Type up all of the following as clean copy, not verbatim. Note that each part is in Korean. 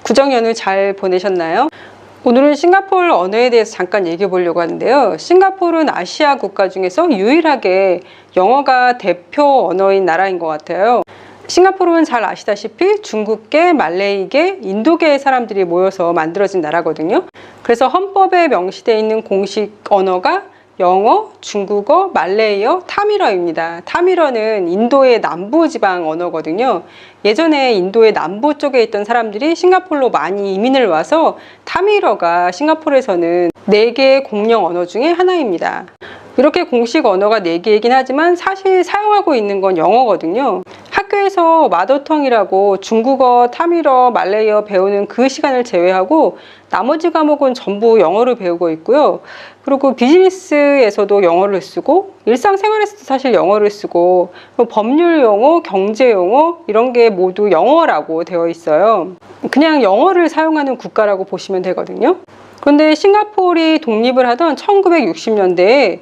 구정 연휴 잘 보내셨나요? 오늘은 싱가포르 언어에 대해서 잠깐 얘기해 보려고 하는데요. 싱가포르는 아시아 국가 중에서 유일하게 영어가 대표 언어인 나라인 것 같아요. 싱가포르는 잘 아시다시피 중국계, 말레이계, 인도계의 사람들이 모여서 만들어진 나라거든요. 그래서 헌법에 명시되어 있는 공식 언어가 영어, 중국어, 말레이어, 타밀어입니다. 타밀어는 인도의 남부지방 언어거든요. 예전에 인도의 남부 쪽에 있던 사람들이 싱가포르로 많이 이민을 와서 타밀어가 싱가포르에서는 4개의 공용 언어 중에 하나입니다. 이렇게 공식 언어가 4개이긴 하지만 사실 사용하고 있는 건 영어거든요. 학교에서 마더텅이라고 중국어, 타밀어, 말레이어 배우는 그 시간을 제외하고 나머지 과목은 전부 영어를 배우고 있고요. 그리고 비즈니스에서도 영어를 쓰고 일상생활에서도 사실 영어를 쓰고 법률 용어, 경제 용어 이런 게 모두 영어라고 되어 있어요. 그냥 영어를 사용하는 국가라고 보시면 되거든요. 그런데 싱가포르이 독립을 하던 1960년대에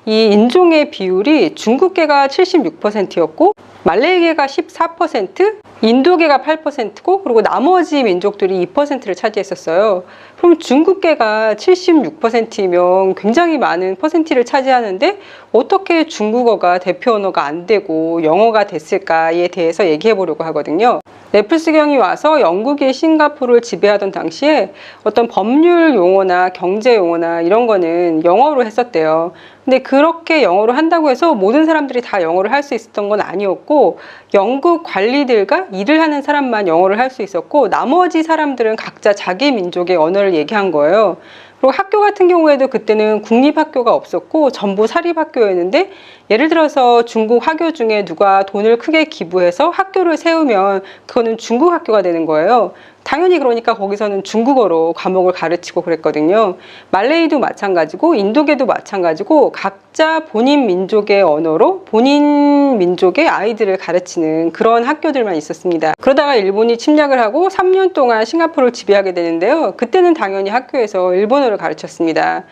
이 인종의 비율이 중국계가 76%였고 말레이계가 14%, 인도계가 8%고 그리고 나머지 민족들이 2%를 차지했었어요. 그럼 중국계가 76%이면 굉장히 많은 퍼센티를 차지하는데 어떻게 중국어가 대표 언어가 안 되고 영어가 됐을까에 대해서 얘기해 보려고 하거든요. 래플스경이 와서 영국이 싱가포르를 지배하던 당시에 어떤 법률 용어나 경제 용어나 이런 거는 영어로 했었대요. 근데 그렇게 영어로 한다고 해서 모든 사람들이 다 영어를 할 수 있었던 건 아니었고 영국 관리들과 일을 하는 사람만 영어를 할 수 있었고 나머지 사람들은 각자 자기 민족의 언어를 얘기한 거예요. 그리고 학교 같은 경우에도 그때는 국립학교가 없었고 전부 사립학교였는데 예를 들어서 중국 학교 중에 누가 돈을 크게 기부해서 학교를 세우면 그거는 중국 학교가 되는 거예요. 당연히 그러니까 거기서는 중국어로 과목을 가르치고 그랬거든요. 말레이도 마찬가지고 인도계도 마찬가지고 각자 본인 민족의 언어로 본인 민족의 아이들을 가르치는 그런 학교들만 있었습니다. 그러다가 일본이 침략을 하고 3년 동안 싱가포르를 지배하게 되는데요. 그때는 당연히 학교에서 일본어를 가르쳤습니다.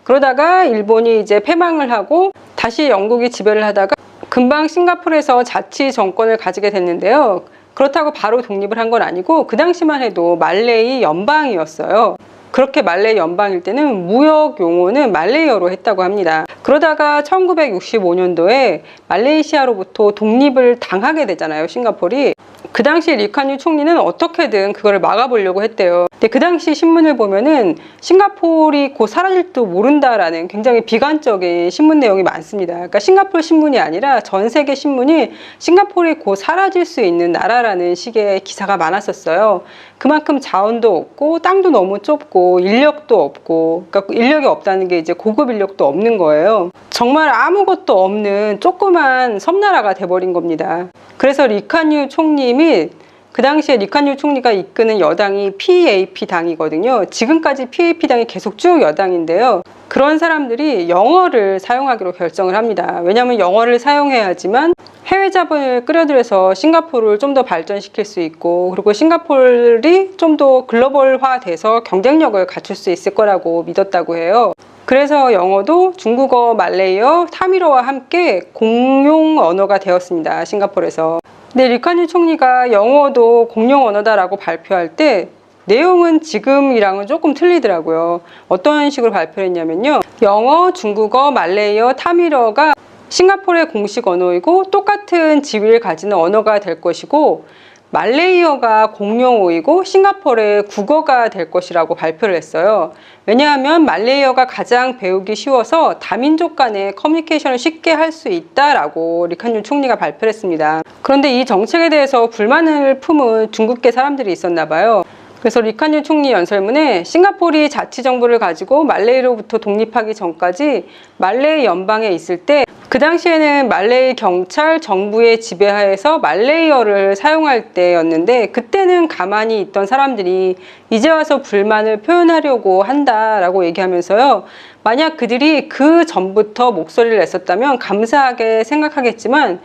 그러다가 일본이 이제 패망을 하고 다시 영국이 지배를 하다가 금방 싱가포르에서 자치 정권을 가지게 됐는데요. 그렇다고 바로 독립을 한 건 아니고 그 당시만 해도 말레이 연방이었어요. 그렇게 말레이 연방일 때는 무역 용어는 말레이어로 했다고 합니다. 그러다가 1965년도에 말레이시아로부터 독립을 당하게 되잖아요, 싱가포르이. 그 당시 리칸유 총리는 어떻게든 그거를 막아보려고 했대요. 근데 그 당시 신문을 보면은 싱가포르이 곧 사라질지도 모른다라는 굉장히 비관적인 신문 내용이 많습니다. 그러니까 싱가포르 신문이 아니라 전 세계 신문이 싱가포르이 곧 사라질 수 있는 나라라는 식의 기사가 많았었어요. 그만큼 자원도 없고 땅도 너무 좁고 인력도 없고, 그러니까 인력이 없다는 게 이제 고급 인력도 없는 거예요. 정말 아무것도 없는 조그만 섬나라가 돼버린 겁니다. 그래서 리칸유 총님이 그 당시에 리칸유 총리가 이끄는 여당이 PAP 당이거든요. 지금까지 PAP 당이 계속 쭉 여당인데요. 그런 사람들이 영어를 사용하기로 결정을 합니다. 왜냐하면 영어를 사용해야지만 해외 자본을 끌어들여서 싱가포르를 좀 더 발전시킬 수 있고 그리고 싱가포르이 좀 더 글로벌화 돼서 경쟁력을 갖출 수 있을 거라고 믿었다고 해요. 그래서 영어도 중국어, 말레이어, 타밀어와 함께 공용 언어가 되었습니다. 싱가포르에서. 근데 리칸유 총리가 영어도 공용 언어다라고 발표할 때 내용은 지금이랑은 조금 틀리더라고요. 어떤 식으로 발표를 했냐면요. 영어, 중국어, 말레이어, 타밀어가 싱가포르의 공식 언어이고 똑같은 지위를 가지는 언어가 될 것이고 말레이어가 공용어이고 싱가포르의 국어가 될 것이라고 발표를 했어요. 왜냐하면 말레이어가 가장 배우기 쉬워서 다민족 간의 커뮤니케이션을 쉽게 할 수 있다라고 리칸유 총리가 발표를 했습니다. 그런데 이 정책에 대해서 불만을 품은 중국계 사람들이 있었나 봐요. 그래서 리칸유 총리 연설문에 싱가포르이 자치정부를 가지고 말레이로부터 독립하기 전까지 말레이 연방에 있을 때 그 당시에는 말레이 경찰 정부의 지배하에서 말레이어를 사용할 때였는데 그때는 가만히 있던 사람들이 이제 와서 불만을 표현하려고 한다라고 얘기하면서요. 만약 그들이 그 전부터 목소리를 냈었다면 감사하게 생각하겠지만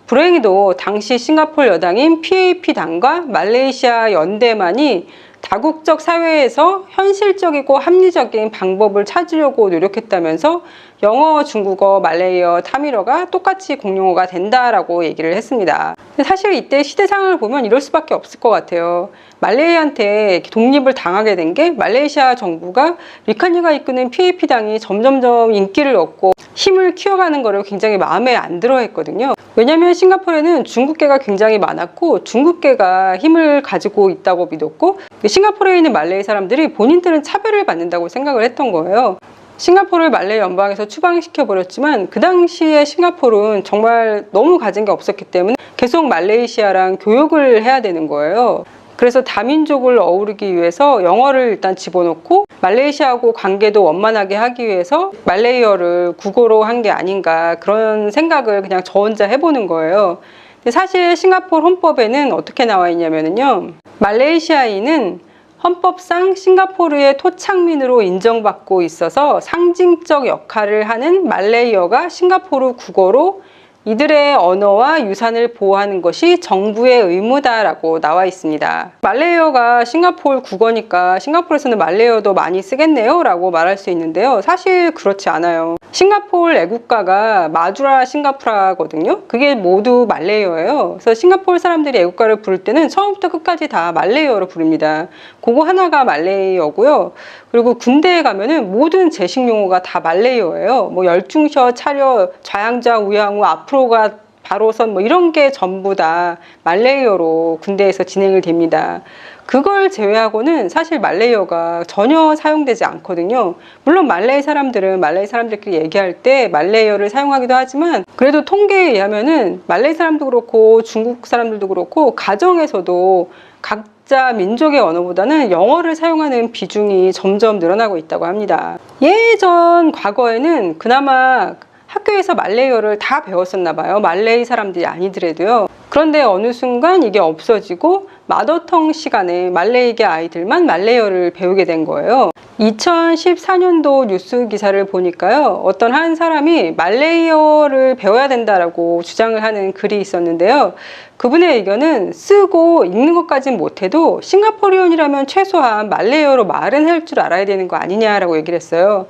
불행히도 당시 싱가포르 여당인 PAP 당과 말레이시아 연대만이 다국적 사회에서 현실적이고 합리적인 방법을 찾으려고 노력했다면서 영어, 중국어, 말레이어, 타밀어가 똑같이 공용어가 된다라고 얘기를 했습니다. 근데 사실 이때 시대상을 보면 이럴 수밖에 없을 것 같아요. 말레이한테 독립을 당하게 된 게 말레이시아 정부가 리칸유가 이끄는 PAP당이 점점점 인기를 얻고 힘을 키워가는 거를 굉장히 마음에 안 들어 했거든요. 왜냐하면 싱가포르에는 중국계가 굉장히 많았고 중국계가 힘을 가지고 있다고 믿었고 싱가포르에 있는 말레이 사람들이 본인들은 차별을 받는다고 생각을 했던 거예요. 싱가포르를 말레이 연방에서 추방시켜버렸지만 그 당시에 싱가포르는 정말 너무 가진 게 없었기 때문에 계속 말레이시아랑 교역을 해야 되는 거예요. 그래서 다민족을 어우르기 위해서 영어를 일단 집어넣고 말레이시아하고 관계도 원만하게 하기 위해서 말레이어를 국어로 한 게 아닌가 그런 생각을 그냥 저 혼자 해보는 거예요. 근데 사실 싱가포르 헌법에는 어떻게 나와 있냐면요. 말레이시아인은 헌법상 싱가포르의 토착민으로 인정받고 있어서 상징적 역할을 하는 말레이어가 싱가포르 국어로 이들의 언어와 유산을 보호하는 것이 정부의 의무다라고 나와 있습니다. 말레이어가 싱가포르 국어니까 싱가포르에서는 말레이어도 많이 쓰겠네요 라고 말할 수 있는데요. 사실 그렇지 않아요. 싱가포르 애국가가 마주라 싱가푸라거든요. 그게 모두 말레이어예요. 그래서 싱가포르 사람들이 애국가를 부를 때는 처음부터 끝까지 다 말레이어로 부릅니다. 그거 하나가 말레이어고요. 그리고 군대에 가면은 모든 제식 용어가 다 말레이어예요. 뭐 열중셔, 차려, 좌양좌, 우양우, 앞으로가 바로선 뭐 이런 게 전부 다 말레이어로 군대에서 진행을 됩니다. 그걸 제외하고는 사실 말레이어가 전혀 사용되지 않거든요. 물론 말레이 사람들은 말레이 사람들끼리 얘기할 때 말레이어를 사용하기도 하지만 그래도 통계에 의하면은 말레이 사람도 그렇고 중국 사람들도 그렇고 가정에서도 각자 민족의 언어보다는 영어를 사용하는 비중이 점점 늘어나고 있다고 합니다. 예전 과거에는 그나마 학교에서 말레이어를 다 배웠었나 봐요. 말레이 사람들이 아니더라도요. 그런데 어느 순간 이게 없어지고 마더텅 시간에 말레이계 아이들만 말레이어를 배우게 된 거예요. 2014년도 뉴스 기사를 보니까요. 어떤 한 사람이 말레이어를 배워야 된다라고 주장을 하는 글이 있었는데요. 그분의 의견은 쓰고 읽는 것까진 못해도 싱가포르인이라면 최소한 말레이어로 말은 할 줄 알아야 되는 거 아니냐라고 얘기를 했어요.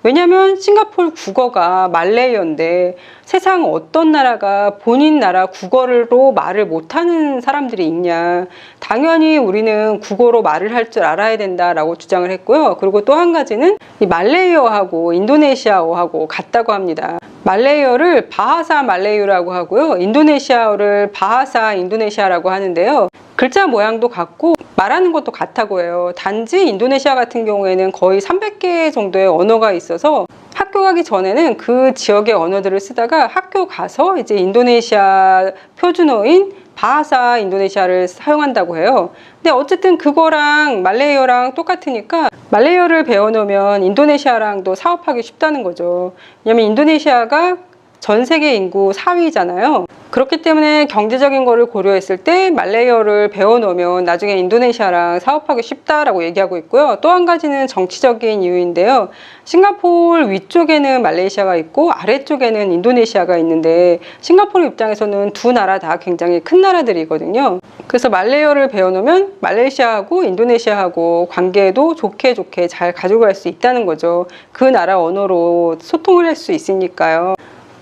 왜냐면 싱가포르 국어가 말레이어인데 세상 어떤 나라가 본인 나라 국어로 말을 못하는 사람들이 있냐. 당연히 우리는 국어로 말을 할 줄 알아야 된다라고 주장을 했고요. 그리고 또 한 가지는 이 말레이어하고 인도네시아어하고 같다고 합니다. 말레이어를 바하사 말레이어라고 하고요. 인도네시아어를 바하사 인도네시아라고 하는데요. 글자 모양도 같고 말하는 것도 같다고 해요. 단지 인도네시아 같은 경우에는 거의 300개 정도의 언어가 있어서 학교 가기 전에는 그 지역의 언어들을 쓰다가 학교 가서 이제 인도네시아 표준어인 바하사 인도네시아를 사용한다고 해요. 근데 어쨌든 그거랑 말레이어랑 똑같으니까 말레이어를 배워놓으면 인도네시아랑도 사업하기 쉽다는 거죠. 왜냐면 인도네시아가 전 세계 인구 4위잖아요. 그렇기 때문에 경제적인 거를 고려했을 때 말레이어를 배워놓으면 나중에 인도네시아랑 사업하기 쉽다라고 얘기하고 있고요. 또 한 가지는 정치적인 이유인데요. 싱가포르 위쪽에는 말레이시아가 있고 아래쪽에는 인도네시아가 있는데 싱가포르 입장에서는 두 나라 다 굉장히 큰 나라들이거든요. 그래서 말레이어를 배워놓으면 말레이시아하고 인도네시아하고 관계도 좋게 잘 가져갈 수 있다는 거죠. 그 나라 언어로 소통을 할 수 있으니까요.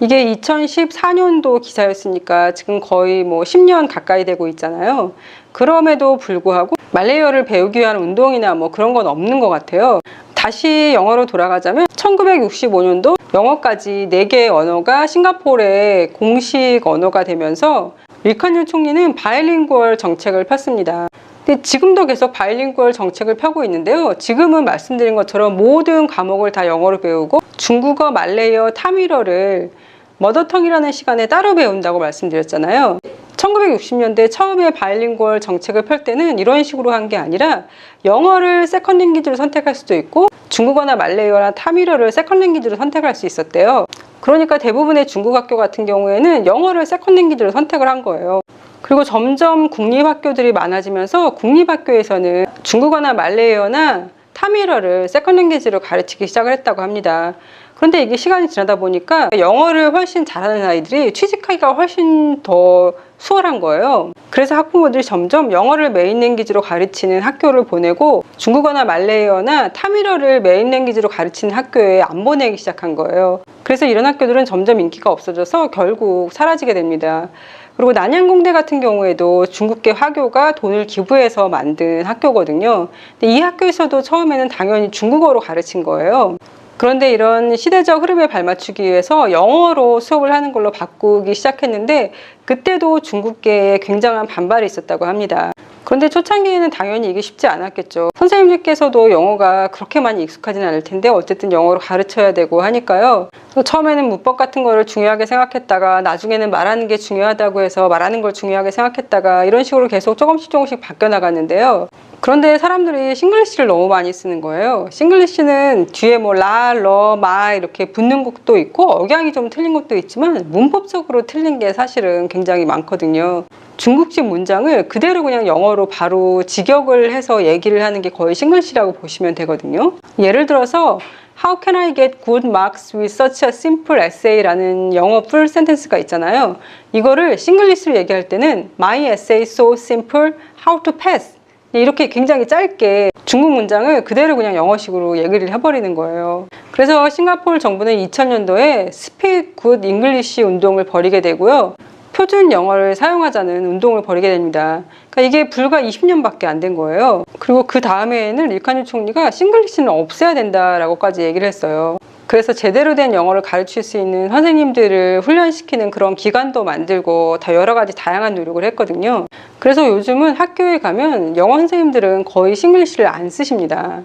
이게 2014년도 기사였으니까 지금 거의 뭐 10년 가까이 되고 있잖아요. 그럼에도 불구하고 말레이어를 배우기 위한 운동이나 뭐 그런 건 없는 것 같아요. 다시 영어로 돌아가자면 1965년도 영어까지 4개의 언어가 싱가포르의 공식 언어가 되면서 리칸유 총리는 바이링구얼 정책을 폈습니다. 근데 지금도 계속 바이링구얼 정책을 펴고 있는데요. 지금은 말씀드린 것처럼 모든 과목을 다 영어로 배우고 중국어, 말레이어, 타밀어를 머더텅이라는 시간에 따로 배운다고 말씀드렸잖아요. 1960년대 처음에 바이링구얼 정책을 펼 때는 이런 식으로 한 게 아니라 영어를 세컨 랭귀지로 선택할 수도 있고 중국어나 말레이어나 타밀어를 세컨 랭귀지로 선택할 수 있었대요. 그러니까 대부분의 중국 학교 같은 경우에는 영어를 세컨 랭귀지로 선택을 한 거예요. 그리고 점점 국립학교들이 많아지면서 국립학교에서는 중국어나 말레이어나 타밀어를 세컨 랭귀지로 가르치기 시작을 했다고 합니다. 그런데 이게 시간이 지나다 보니까 영어를 훨씬 잘하는 아이들이 취직하기가 훨씬 더 수월한 거예요. 그래서 학부모들이 점점 영어를 메인 랭귀지로 가르치는 학교를 보내고 중국어나 말레이어나 타밀어를 메인 랭귀지로 가르치는 학교에 안 보내기 시작한 거예요. 그래서 이런 학교들은 점점 인기가 없어져서 결국 사라지게 됩니다. 그리고 난양공대 같은 경우에도 중국계 화교가 돈을 기부해서 만든 학교거든요. 근데 이 학교에서도 처음에는 당연히 중국어로 가르친 거예요. 그런데 이런 시대적 흐름에 발맞추기 위해서 영어로 수업을 하는 걸로 바꾸기 시작했는데 그때도 중국계에 굉장한 반발이 있었다고 합니다. 그런데 초창기에는 당연히 이게 쉽지 않았겠죠. 선생님들께서도 영어가 그렇게 많이 익숙하지는 않을 텐데 어쨌든 영어로 가르쳐야 되고 하니까요. 처음에는 문법 같은 거를 중요하게 생각했다가 나중에는 말하는 게 중요하다고 해서 말하는 걸 중요하게 생각했다가 이런 식으로 계속 조금씩 바뀌어 나갔는데요. 그런데 사람들이 싱글리시를 너무 많이 쓰는 거예요. 싱글리시는 뒤에 뭐 라, 러, 마 이렇게 붙는 것도 있고 억양이 좀 틀린 것도 있지만 문법적으로 틀린 게 사실은 굉장히 많거든요. 중국식 문장을 그대로 그냥 영어로 바로 직역을 해서 얘기를 하는 게 거의 싱글리시라고 보시면 되거든요. 예를 들어서 How can I get good marks with such a simple essay라는 영어 풀 센텐스가 있잖아요. 이거를 싱글리시로 얘기할 때는 My essay so simple, how to pass 이렇게 굉장히 짧게 중국 문장을 그대로 그냥 영어식으로 얘기를 해버리는 거예요. 그래서 싱가포르 정부는 2000년도에 Speak Good English 운동을 벌이게 되고요. 표준 영어를 사용하자는 운동을 벌이게 됩니다. 그러니까 이게 불과 20년밖에 안 된 거예요. 그리고 그 다음에는 리칸유 총리가 싱글리시는 없애야 된다라고까지 얘기를 했어요. 그래서 제대로 된 영어를 가르칠 수 있는 선생님들을 훈련시키는 그런 기관도 만들고 다 여러 가지 다양한 노력을 했거든요. 그래서 요즘은 학교에 가면 영어 선생님들은 거의 싱글리시를 안 쓰십니다.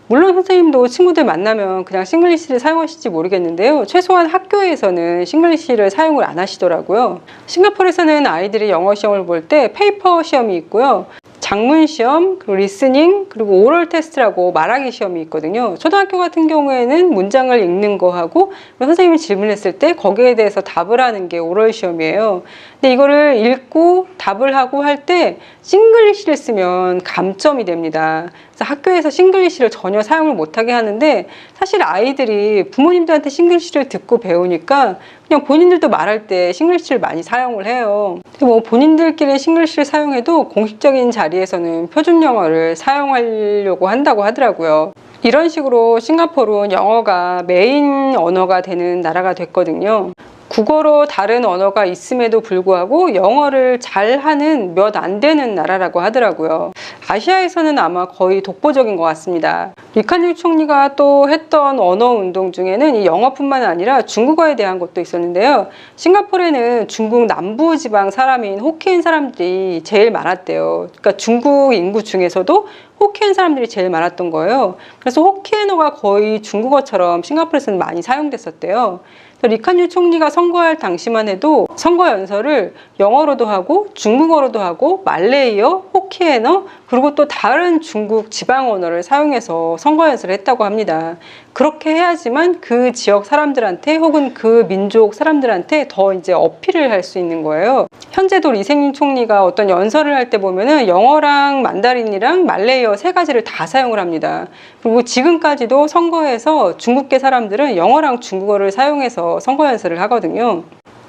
물론 선생님도 친구들 만나면 그냥 싱글리시를 사용하실지 모르겠는데요. 최소한 학교에서는 싱글리시를 사용을 안 하시더라고요. 싱가포르에서는 아이들이 영어 시험을 볼 때 페이퍼 시험이 있고요. 작문 시험, 그리고 리스닝, 그리고 오럴 테스트라고 말하기 시험이 있거든요. 초등학교 같은 경우에는 문장을 읽는 거 하고 선생님이 질문했을 때 거기에 대해서 답을 하는 게 오럴 시험이에요. 근데 이거를 읽고 답을 하고 할 때 싱글리시를 쓰면 감점이 됩니다. 그래서 학교에서 싱글리시를 전혀 사용을 못하게 하는데 사실 아이들이 부모님들한테 싱글리시를 듣고 배우니까 그냥 본인들도 말할 때 싱글리시를 많이 사용을 해요. 뭐 본인들끼리 싱글리시를 사용해도 공식적인 자리에서는 표준 영어를 사용하려고 한다고 하더라고요. 이런 식으로 싱가포르는 영어가 메인 언어가 되는 나라가 됐거든요. 국어로 다른 언어가 있음에도 불구하고 영어를 잘하는 몇 안 되는 나라라고 하더라고요. 아시아에서는 아마 거의 독보적인 것 같습니다. 리칸유 총리가 또 했던 언어 운동 중에는 이 영어뿐만 아니라 중국어에 대한 것도 있었는데요. 싱가포르에는 중국 남부 지방 사람인 호키인 사람들이 제일 많았대요. 그러니까 중국 인구 중에서도 호키인 사람들이 제일 많았던 거예요. 그래서 호키인어가 거의 중국어처럼 싱가포르에서는 많이 사용됐었대요. 리칸유 총리가 선거할 당시만 해도 선거 연설을 영어로도 하고 중국어로도 하고 말레이어, 호키엔어 그리고 또 다른 중국 지방 언어를 사용해서 선거 연설을 했다고 합니다. 그렇게 해야지만 그 지역 사람들한테 혹은 그 민족 사람들한테 더 이제 어필을 할 수 있는 거예요. 현재도 리생윤 총리가 어떤 연설을 할 때 보면은 영어랑 만다린이랑 말레이어 세 가지를 다 사용을 합니다. 그리고 지금까지도 선거에서 중국계 사람들은 영어랑 중국어를 사용해서 선거 연설을 하거든요.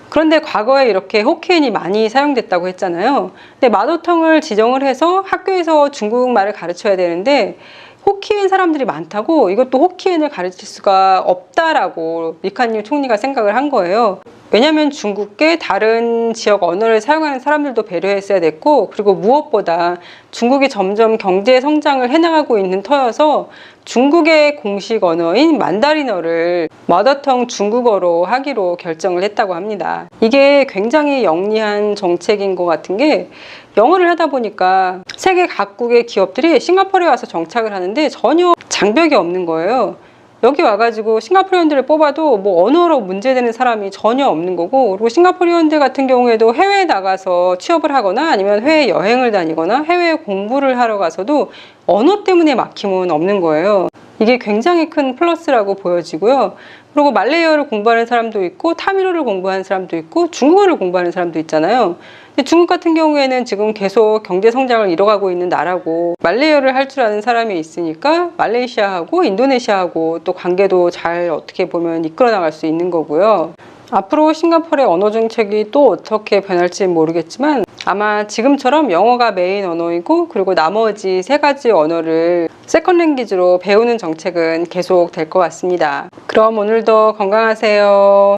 그런데 과거에 이렇게 호키엔이 많이 사용됐다고 했잖아요. 근데 마더텅을 지정을 해서 학교에서 중국말을 가르쳐야 되는데 호키엔 사람들이 많다고 이것도 호키엔을 가르칠 수가 없다라고 리칸유 총리가 생각을 한 거예요. 왜냐하면 중국계 다른 지역 언어를 사용하는 사람들도 배려했어야 됐고 그리고 무엇보다 중국이 점점 경제 성장을 해나가고 있는 터여서 중국의 공식 언어인 만다린어를 마더텅 중국어로 하기로 결정을 했다고 합니다. 이게 굉장히 영리한 정책인 것 같은 게 영어를 하다 보니까 세계 각국의 기업들이 싱가포르에 와서 정착을 하는데 전혀 장벽이 없는 거예요. 여기 와가지고 싱가포르인들을 뽑아도 뭐 언어로 문제되는 사람이 전혀 없는 거고 그리고 싱가포르인들 같은 경우에도 해외에 나가서 취업을 하거나 아니면 해외 여행을 다니거나 해외 공부를 하러 가서도 언어 때문에 막힘은 없는 거예요. 이게 굉장히 큰 플러스라고 보여지고요. 그리고 말레이어를 공부하는 사람도 있고 타밀어를 공부하는 사람도 있고 중국어를 공부하는 사람도 있잖아요. 근데 중국 같은 경우에는 지금 계속 경제 성장을 이뤄가고 있는 나라고 말레이어를 할 줄 아는 사람이 있으니까 말레이시아하고 인도네시아하고 또 관계도 잘 어떻게 보면 이끌어 나갈 수 있는 거고요. 앞으로 싱가포르의 언어 정책이 또 어떻게 변할지 모르겠지만 아마 지금처럼 영어가 메인 언어이고 그리고 나머지 3가지 언어를 세컨 랭귀지로 배우는 정책은 계속 될 것 같습니다. 그럼 오늘도 건강하세요.